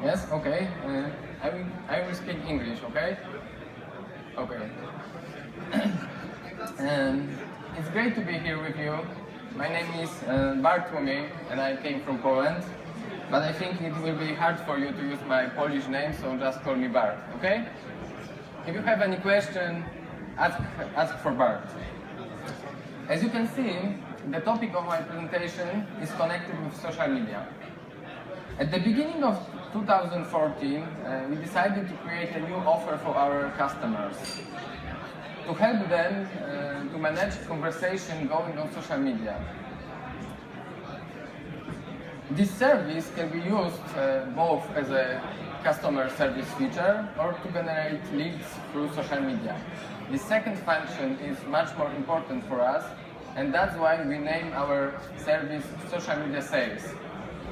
Yes, okay. I will speak English, okay? Okay. It's great to be here with you. My name is Bartłomiej and I came from Poland. But I think it will be hard for you to use my Polish name, so just call me Bart, okay? If you have any question, ask for Bart. As you can see, the topic of my presentation is connected with social media. At the beginning of 2014, we decided to create a new offer for our customers to help them to manage conversation going on social media. This service can be used both as a customer service feature or to generate leads through social media. The second function is much more important for us, and that's why we name our service Social Media Sales.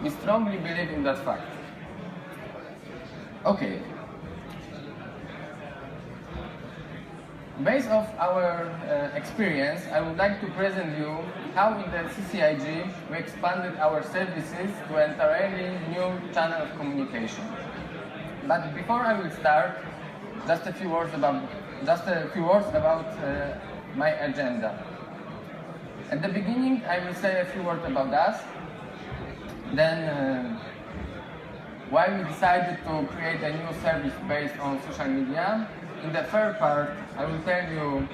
We strongly believe in that fact. Okay. Based off our experience, I would like to present you how in the CCIG we expanded our services to an entirely new channel of communication. But before I will start, just a few words about my agenda. At the beginning, I will say a few words about us. Then, why we decided to create a new service based on social media. In the third part, I will tell you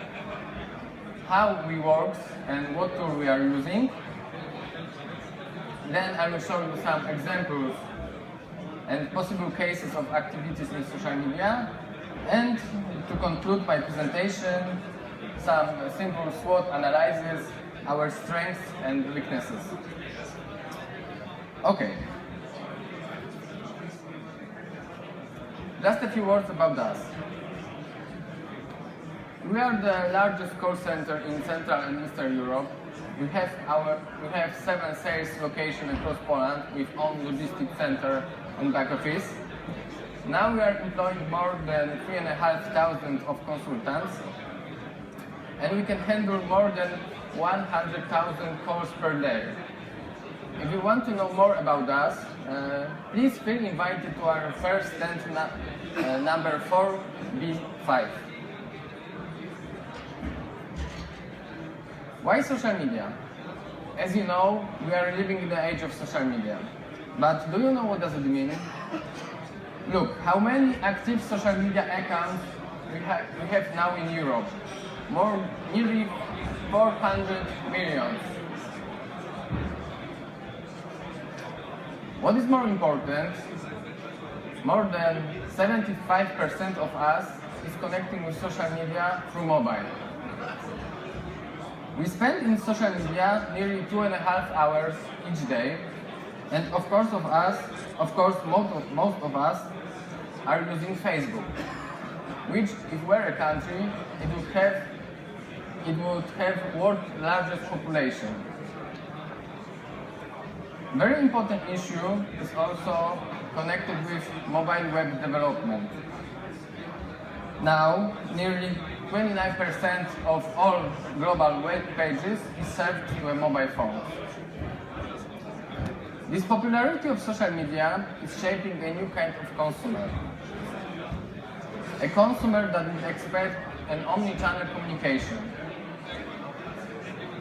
how we work and what tool we are using. Then I will show you some examples and possible cases of activities in social media. And to conclude my presentation, some simple SWOT analysis, our strengths and weaknesses. Okay. Just a few words about us. We are the largest call center in Central and Eastern Europe. We have 7 sales locations across Poland with own logistics center and back office. Now we are employing more than 3,500 of consultants, and we can handle more than 100,000 calls per day. If you want to know more about us, please feel invited to our first stand number 4B5. Why social media? As you know, we are living in the age of social media. But do you know what does it mean? Look, how many active social media accounts we have now in Europe? Nearly 400 million. What is more important, more than 75% of us is connecting with social media through mobile. We spend in social media nearly 2.5 hours each day, and most of us are using Facebook, which if we're a country, it would have world's largest population. Very important issue is also connected with mobile web development. Now, nearly 29% of all global web pages is served through a mobile phone. This popularity of social media is shaping a new kind of consumer. A consumer that will expect an omni-channel communication.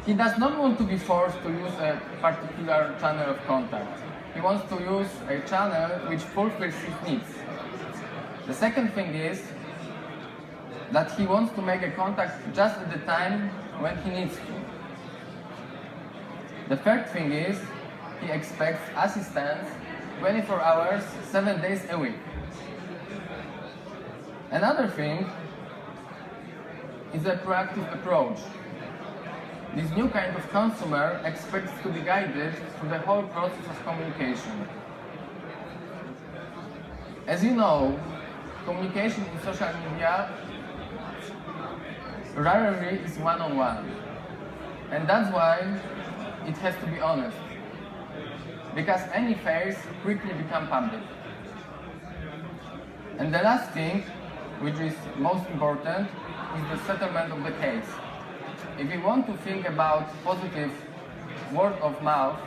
He does not want to be forced to use a particular channel of contact. He wants to use a channel which fulfills his needs. The second thing is that he wants to make a contact just at the time when he needs to. The third thing is he expects assistance 24 hours, 7 days a week. Another thing is a proactive approach. This new kind of consumer expects to be guided through the whole process of communication. As you know, communication in social media rarely is one-on-one. And that's why it has to be honest. Because any face quickly becomes public. And the last thing, which is most important, is the settlement of the case. If we want to think about positive word of mouth,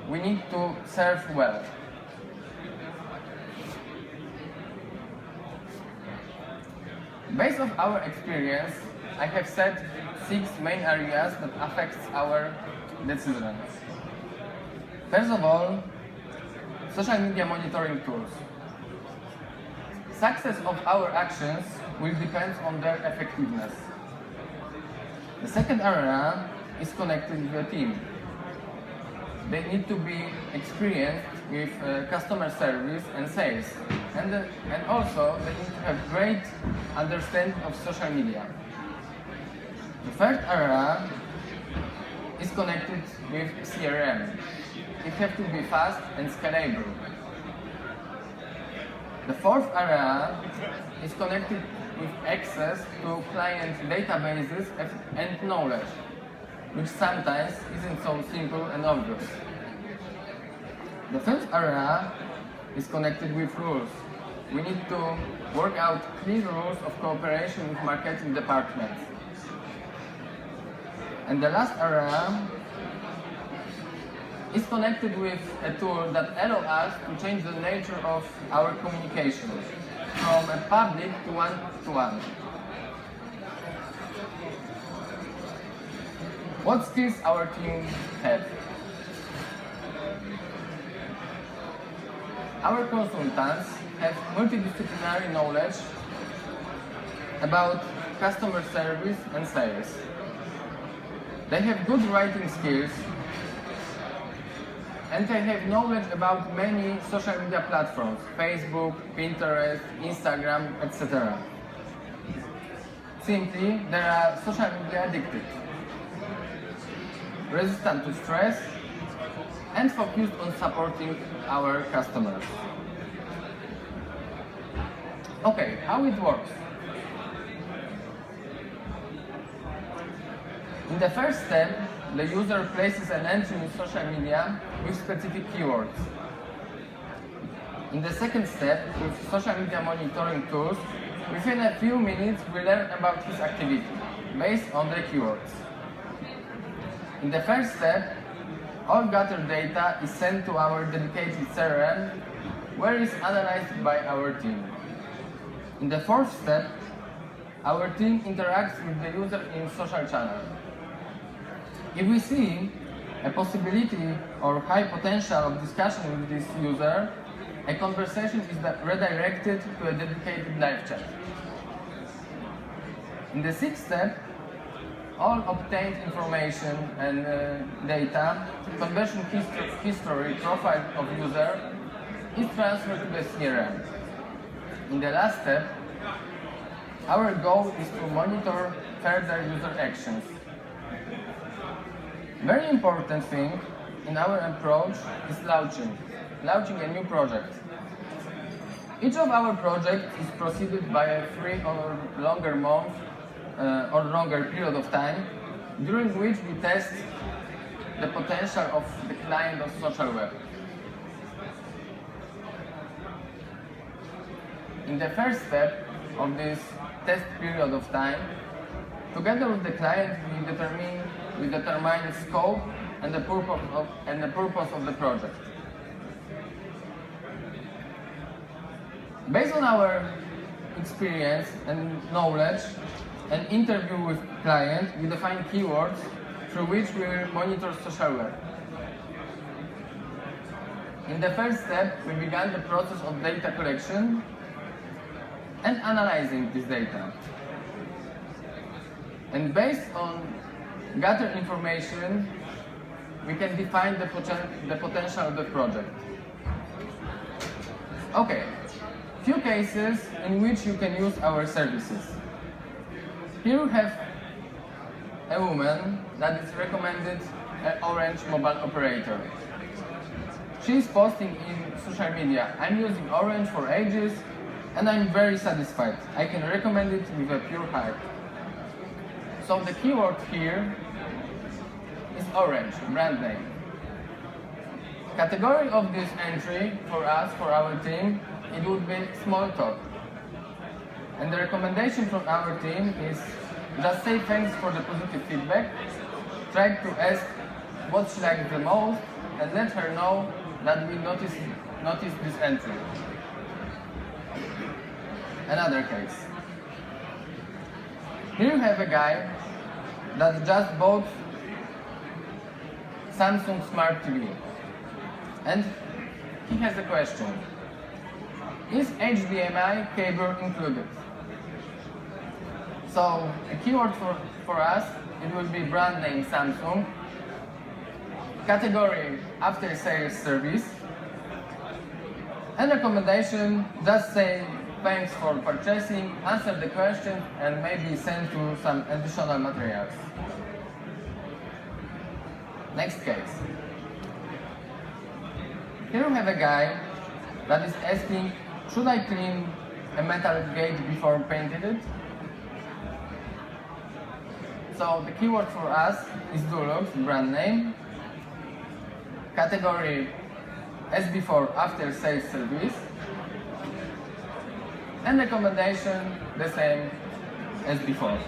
we need to serve well. Based on our experience, I have set 6 main areas that affect our decisions. First of all, social media monitoring tools. Success of our actions will depend on their effectiveness. The second area is connected with the team. They need to be experienced with customer service and sales, and also they need to have great understanding of social media. The third area is connected with CRM. It has to be fast and scalable. The fourth area is connected with access to client databases and knowledge, which sometimes isn't so simple and obvious. The fifth area is connected with rules. We need to work out clear rules of cooperation with marketing departments. And the last area is connected with a tool that allows us to change the nature of our communication from a public to one-to-one. What skills our team have? Our consultants have multidisciplinary knowledge about customer service and sales. They have good writing skills, and they have knowledge about many social media platforms, Facebook, Pinterest, Instagram, etc. Simply, they are social media addicted, resistant to stress, and focused on supporting our customers. Okay, how it works? In the first step, the user places an entry in social media with specific keywords. In the second step, with social media monitoring tools, within a few minutes we learn about his activity, based on the keywords. In the first step, all gathered data is sent to our dedicated CRM, where it is analyzed by our team. In the fourth step, our team interacts with the user in social channel. If we see a possibility or high potential of discussion with this user, a conversation is redirected to a dedicated live chat. In the sixth step, all obtained information and data, conversion history, profile of user, is transferred to the CRM. In the last step, our goal is to monitor further user actions. Very important thing in our approach is launching a new project. Each of our projects is preceded by a 3 or longer month or longer period of time, during which we test the potential of the client of social web. In the first step of this test period of time, together with the client, we determine scope and the purpose of the project. Based on our experience and knowledge and interview with client, we define keywords through which we will monitor social web. In the first step, we began the process of data collection and analyzing this data. And based on gathered information, we can define the potential of the project. Okay, few cases in which you can use our services. Here we have a woman that is recommended an Orange mobile operator. She is posting in social media, "I'm using Orange for ages and I'm very satisfied. I can recommend it with a pure heart." So the keyword here is Orange, brand name. Category of this entry for us, for our team, it would be small talk. And the recommendation from our team is just say thanks for the positive feedback, try to ask what she likes the most, and let her know that we noticed this entry. Another case. Here you have a guy that just bought Samsung Smart TV, and he has a question. Is HDMI cable included? So a keyword for us, it will be brand name Samsung, category after sales service, and recommendation, just say thanks for purchasing, answer the question, and maybe send to some additional materials. Next case. Here we have a guy that is asking, should I clean a metal gate before painting it? So the keyword for us is Dulux, brand name, category as before after sales service, and recommendation the same as before.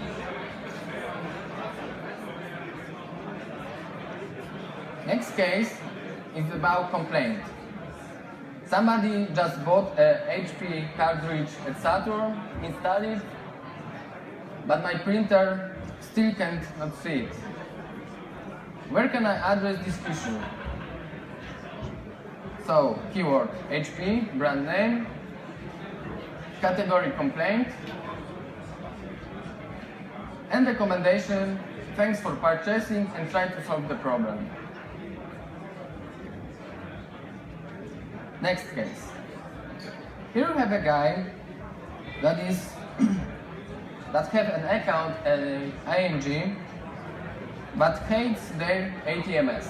Next case is about complaint. Somebody just bought a HP cartridge at Saturn, installed it, but my printer still can't see it. Where can I address this issue? So, keyword HP, brand name, category complaint, and recommendation, thanks for purchasing and try to solve the problem. Next case. Here we have a guy that is that have an account at ING but hates their ATMS.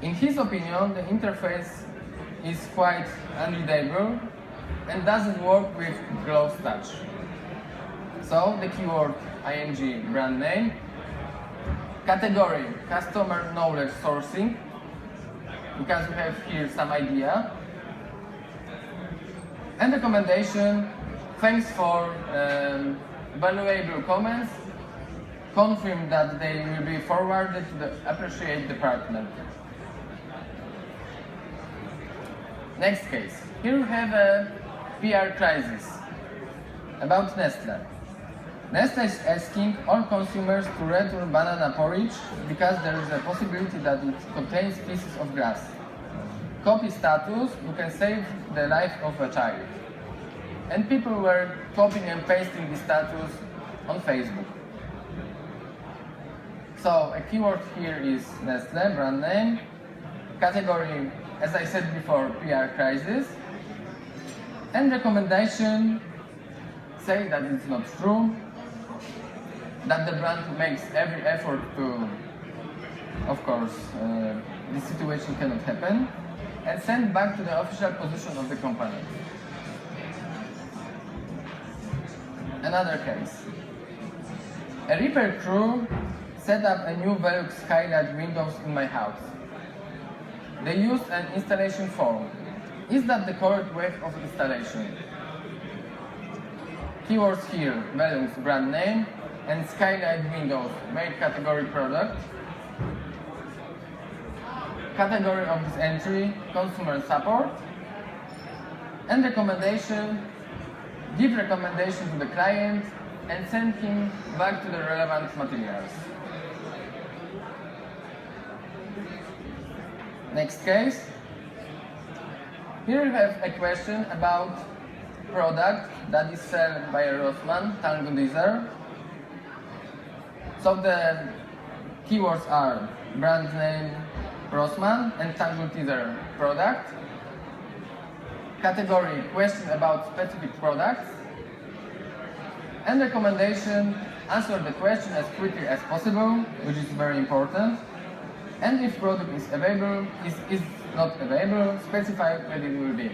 In his opinion, the interface is quite unreadable and doesn't work with close touch. So the keyword ING brand name, category customer knowledge sourcing, because we have here some idea, and recommendation, thanks for valuable comments, confirm that they will be forwarded to the appreciate department. Next case. Here we have a PR crisis about Nestle. Nestle is asking all consumers to return banana porridge because there is a possibility that it contains pieces of glass. Copy status, you can save the life of a child. And people were copying and pasting the status on Facebook. So a keyword here is Nestle, brand name, category, as I said before, PR crisis, and recommendation, say that it's not true, that the brand makes every effort to, of course, this situation cannot happen, and send back to the official position of the company. Another case. A repair crew set up a new Velux skylight windows in my house. They used an installation form. Is that the correct way of installation? Keywords here, Velux brand name, and skylight windows, made category product. Category of this entry, consumer support. And recommendation, give recommendation to the client and send him back to the relevant materials. Next case. Here we have a question about product that is sold by Rossmann, Tango-Diesel. So the keywords are brand name Rossmann and Tango-Diesel product. Category question about specific products. And recommendation, answer the question as quickly as possible, which is very important. And if product is available, is not available, specify when it will be.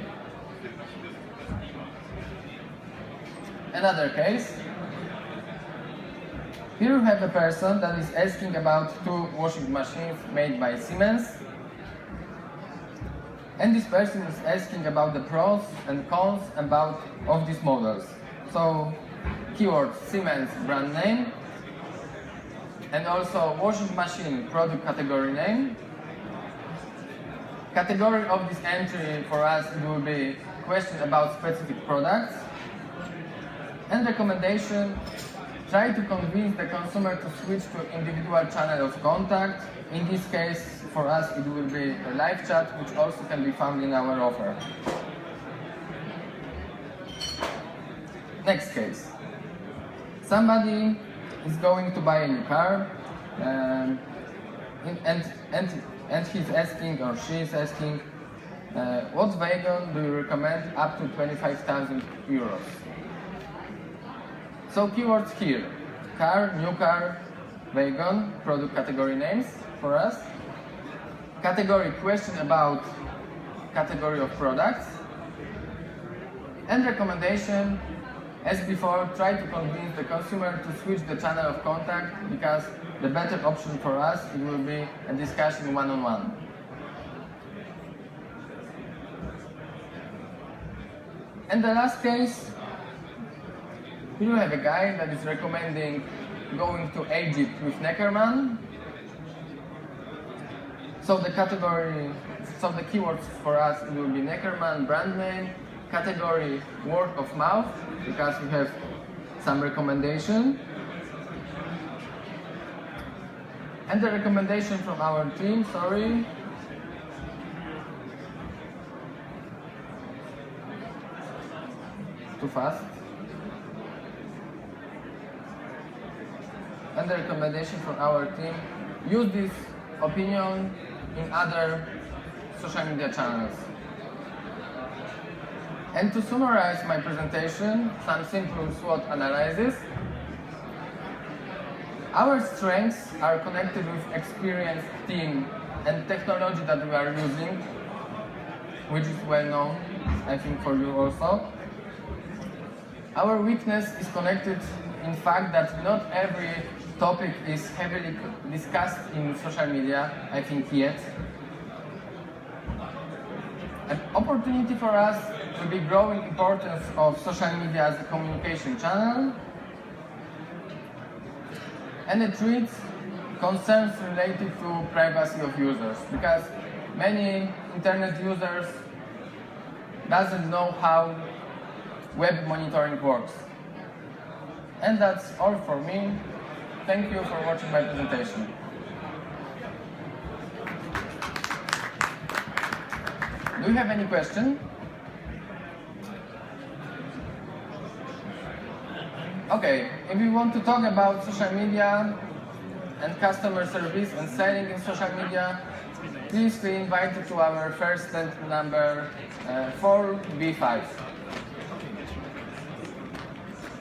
Another case. Here we have a person that is asking about two washing machines made by Siemens. And this person is asking about the pros and cons of these models. So, keyword Siemens brand name, and also washing machine product category name. Category of this entry for us it will be question about specific products. And recommendation, try to convince the consumer to switch to individual channel of contact. In this case, for us, it will be a live chat, which also can be found in our offer. Next case. Somebody is going to buy a new car, and he's asking, or she is asking, what wagon do you recommend up to 25,000 euros? So keywords here: car, new car, wagon, product category names for us. Category, question about category of products. And recommendation, as before, try to convince the consumer to switch the channel of contact, because the better option for us, it will be a discussion one-on-one. And the last case, you have a guy that is recommending going to Egypt with Neckermann. So the keywords for us, it will be Neckermann brand name, category word of mouth, because we have some recommendation. And the recommendation from our team, sorry. Too fast. And the recommendation from our team, use this opinion in other social media channels. And to summarize my presentation, some simple SWOT analysis. Our strengths are connected with experienced team and technology that we are using, which is well known, I think, for you also. Our weakness is connected in fact that not every topic is heavily discussed in social media, I think, yet. An opportunity for us will be growing importance of social media as a communication channel. And the threat, concerns related to privacy of users, because many internet users doesn't know how web monitoring works. And that's all for me. Thank you for watching my presentation. Do you have any question? Okay, if you want to talk about social media and customer service and selling in social media, please be invited to our first stand number 4B5.